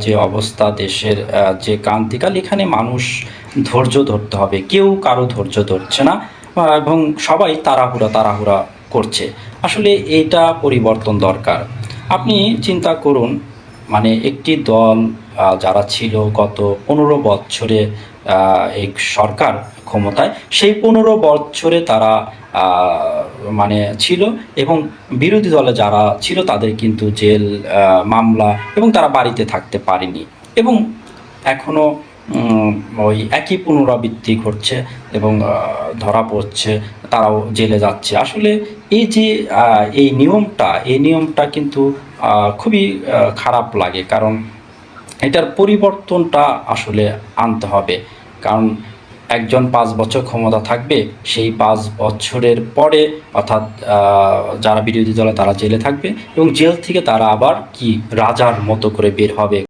যে অবস্থা দেশের, যে ক্রান্তিকাল, এখানে মানুষ ধৈর্য ধরতে হবে। কেউ কারো ধৈর্য ধরছে না, এবং সবাই তাড়াহুড়া তাড়াহুড়া করছে। আসলে এইটা পরিবর্তন দরকার। আপনি চিন্তা করুন, মানে একটি দল যারা ছিল গত 15 বছরে এই সরকার ক্ষমতায়, সেই 15 বছরে তারা মানে ছিল, এবং বিরোধী দলে যারা ছিল তাদের কিন্তু জেল, মামলা, এবং তারা বাড়িতে থাকতে পারেনি, এবং এখনও ওই একই পুনরাবৃত্তি ঘটছে, এবং ধরা পড়ছে, তারাও জেলে যাচ্ছে। আসলে এই যে এই নিয়মটা কিন্তু খুবই খারাপ লাগে, কারণ এটার পরিবর্তনটা আসলে আনতে হবে। কারণ একজন 5 বছর ক্ষমতা থাকবে, সেই 5 বছরের পরে, অর্থাৎ যারা বিরোধী দলে তারা জেলে থাকবে, এবং জেল থেকে তারা আবার কি রাজার মতো করে বের হবে।